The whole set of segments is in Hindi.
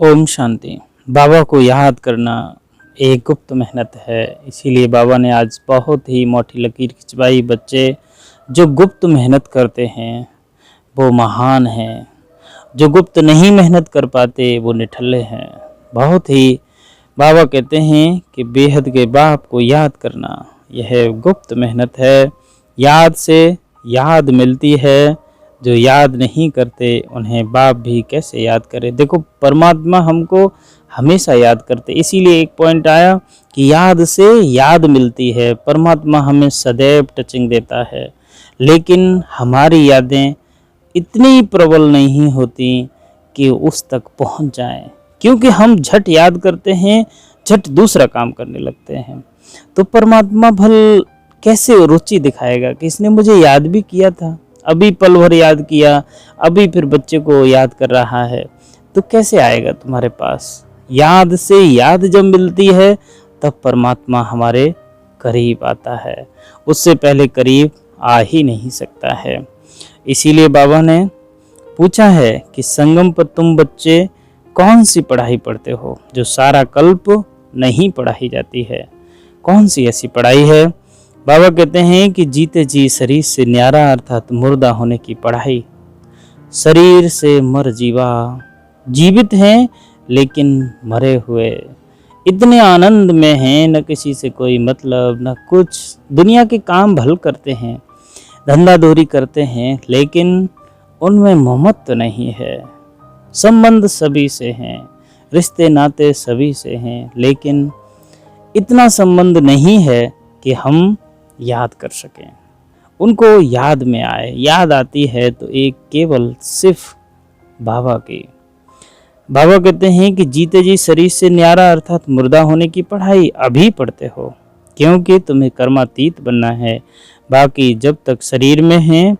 ओम शांति। बाबा को याद करना एक गुप्त मेहनत है, इसीलिए बाबा ने आज बहुत ही मोटी लकीर खिंचवाई। बच्चे जो गुप्त मेहनत करते हैं वो महान हैं, जो गुप्त नहीं मेहनत कर पाते वो निठल्ले हैं। बहुत ही बाबा कहते हैं कि बेहद के बाप को याद करना यह गुप्त मेहनत है। याद से याद मिलती है, जो याद नहीं करते उन्हें बाप भी कैसे याद करे। देखो, परमात्मा हमको हमेशा याद करते, इसीलिए एक पॉइंट आया कि याद से याद मिलती है। परमात्मा हमें सदैव टचिंग देता है, लेकिन हमारी यादें इतनी प्रबल नहीं होती कि उस तक पहुंच जाएं, क्योंकि हम झट याद करते हैं, झट दूसरा काम करने लगते हैं। तो परमात्मा भल कैसे रुचि दिखाएगा कि इसने मुझे याद भी किया था, अभी पल भर याद किया, अभी फिर बच्चे को याद कर रहा है, तो कैसे आएगा तुम्हारे पास। याद से याद जब मिलती है तब परमात्मा हमारे करीब आता है, उससे पहले करीब आ ही नहीं सकता है। इसीलिए बाबा ने पूछा है कि संगम पर तुम बच्चे कौन सी पढ़ाई पढ़ते हो जो सारा कल्प नहीं पढ़ाई जाती है। कौन सी ऐसी पढ़ाई है? बाबा कहते हैं कि जीते जी शरीर से न्यारा, अर्थात मुर्दा होने की पढ़ाई। शरीर से मर जीवा, जीवित हैं लेकिन मरे हुए, इतने आनंद में हैं, न किसी से कोई मतलब न कुछ। दुनिया के काम भल करते हैं, धंधा दोरी करते हैं, लेकिन उनमें ममत्व नहीं है। संबंध सभी से हैं, रिश्ते नाते सभी से हैं, लेकिन इतना संबंध नहीं है कि हम याद कर सकें, उनको याद में आए। याद आती है तो एक केवल सिर्फ बाबा की। बाबा कहते हैं कि जीते जी शरीर से न्यारा, अर्थात मुर्दा होने की पढ़ाई अभी पढ़ते हो, क्योंकि तुम्हें कर्मातीत बनना है। बाकी जब तक शरीर में हैं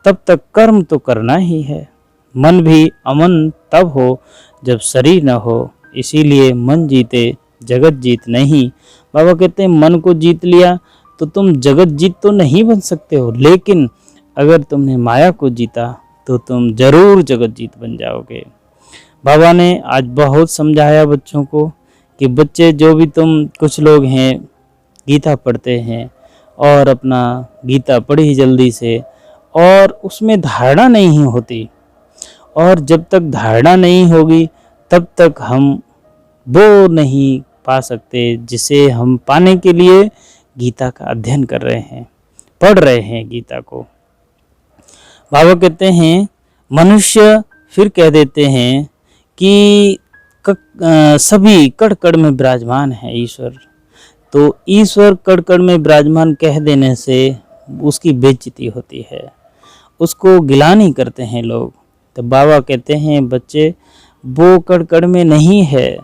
तब तक कर्म तो करना ही है। मन भी अमन तब हो जब शरीर न हो, इसीलिए मन जीते जगत जीत नहीं। बाबा कहते हैं मन को जीत लिया तो तुम जगत जीत तो नहीं बन सकते हो, लेकिन अगर तुमने माया को जीता तो तुम जरूर जगत जीत बन जाओगे। बाबा ने आज बहुत समझाया बच्चों को कि बच्चे जो भी तुम कुछ लोग हैं गीता पढ़ते हैं और अपना गीता पढ़ी जल्दी से, और उसमें धारणा नहीं होती, और जब तक धारणा नहीं होगी तब तक हम वो नहीं पा सकते जिसे हम पाने के लिए गीता का अध्ययन कर रहे हैं, पढ़ रहे हैं गीता को। बाबा कहते हैं मनुष्य फिर कह देते हैं कि सभी कड़ कड़ में विराजमान है ईश्वर। तो ईश्वर कड़ कड़ में विराजमान कह देने से उसकी बेइज्जती होती है, उसको गिलानी करते हैं लोग। तो बाबा कहते हैं बच्चे वो कड़ कड़ में नहीं है,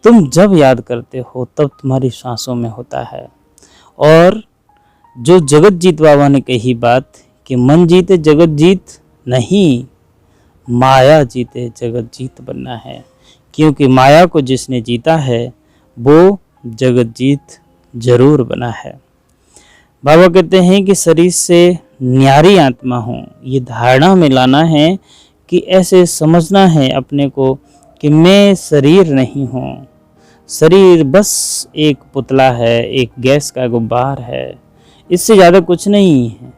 तुम जब याद करते हो तब तुम्हारी सांसों में होता है। और जो जगत जीत बाबा ने कही बात कि मन जीते जगत जीत नहीं, माया जीते जगत जीत बनना है, क्योंकि माया को जिसने जीता है वो जगत जीत जरूर बना है। बाबा कहते हैं कि शरीर से न्यारी आत्मा हूँ, ये धारणा में लाना है कि ऐसे समझना है अपने को कि मैं शरीर नहीं हूँ। शरीर बस एक पुतला है, एक गैस का गुब्बार है, इससे ज़्यादा कुछ नहीं है।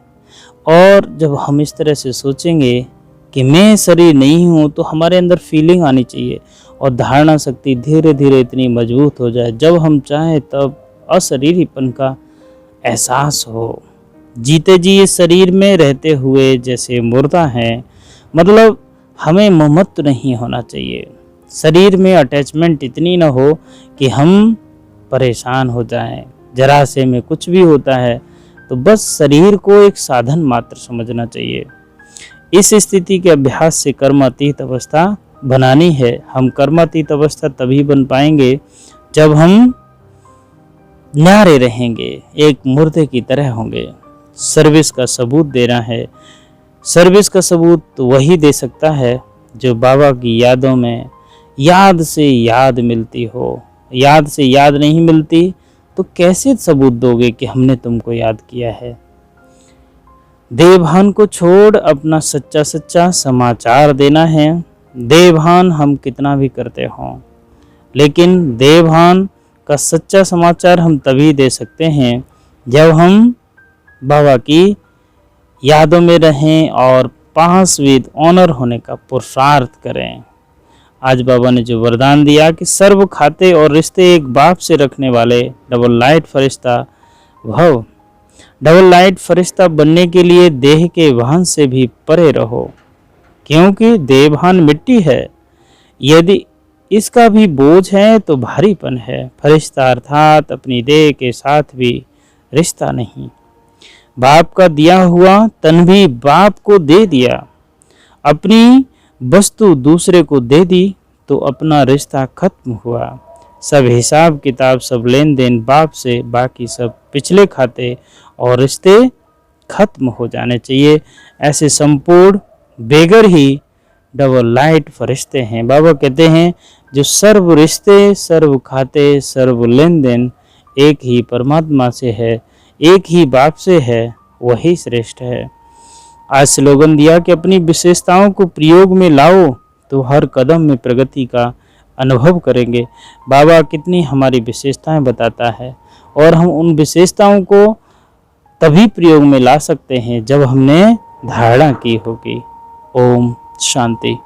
और जब हम इस तरह से सोचेंगे कि मैं शरीर नहीं हूँ तो हमारे अंदर फीलिंग आनी चाहिए और धारणा शक्ति धीरे धीरे इतनी मजबूत हो जाए जब हम चाहें तब अशरीरीपन का एहसास हो। जीते जी इस शरीर में रहते हुए जैसे मुर्दा हैं, मतलब हमें ममत्व नहीं होना चाहिए। शरीर में अटैचमेंट इतनी ना हो कि हम परेशान हो जाएं। जरा से में कुछ भी होता है तो बस शरीर को एक साधन मात्र समझना चाहिए। इस स्थिति के अभ्यास से कर्मातीत अवस्था बनानी है। हम कर्मातीत अवस्था तभी बन पाएंगे जब हम न्यारे रहेंगे, एक मुर्दे की तरह होंगे। सर्विस का सबूत देना है, सर्विस का सबूत तो वही दे सकता है जो बाबा की यादों में याद से याद मिलती हो। याद से याद नहीं मिलती तो कैसे सबूत दोगे कि हमने तुमको याद किया है। देवभान को छोड़ अपना सच्चा सच्चा समाचार देना है। देवभान हम कितना भी करते हों, लेकिन देवभान का सच्चा समाचार हम तभी दे सकते हैं जब हम बाबा की यादों में रहें और पास विद ऑनर होने का पुरुषार्थ करें। आज बाबा ने जो वरदान दिया कि सर्व खाते और रिश्ते एक बाप से रखने वाले डबल लाइट फरिश्ता भव, डबल लाइट फरिश्ता बनने के लिए देह के वाहन से भी परे रहो, क्योंकि देवभान मिट्टी है, यदि इसका भी बोझ है तो भारीपन है। फरिश्ता अर्थात अपनी देह के साथ भी रिश्ता नहीं। बाप का दिया हुआ तन भी बाप को दे दिया, अपनी वस्तु दूसरे को दे दी तो अपना रिश्ता खत्म हुआ। सब हिसाब किताब, सब लेन देन बाप से, बाकी सब पिछले खाते और रिश्ते खत्म हो जाने चाहिए। ऐसे संपूर्ण बेगर ही डबल लाइट फरिश्ते हैं। बाबा कहते हैं जो सर्व रिश्ते, सर्व खाते, सर्व लेन देन एक ही परमात्मा से है, एक ही बाप से है, वही श्रेष्ठ है। आज स्लोगन दिया कि अपनी विशेषताओं को प्रयोग में लाओ तो हर कदम में प्रगति का अनुभव करेंगे। बाबा कितनी हमारी विशेषताएं बताता है और हम उन विशेषताओं को तभी प्रयोग में ला सकते हैं जब हमने धारणा की होगी। ओम शांति।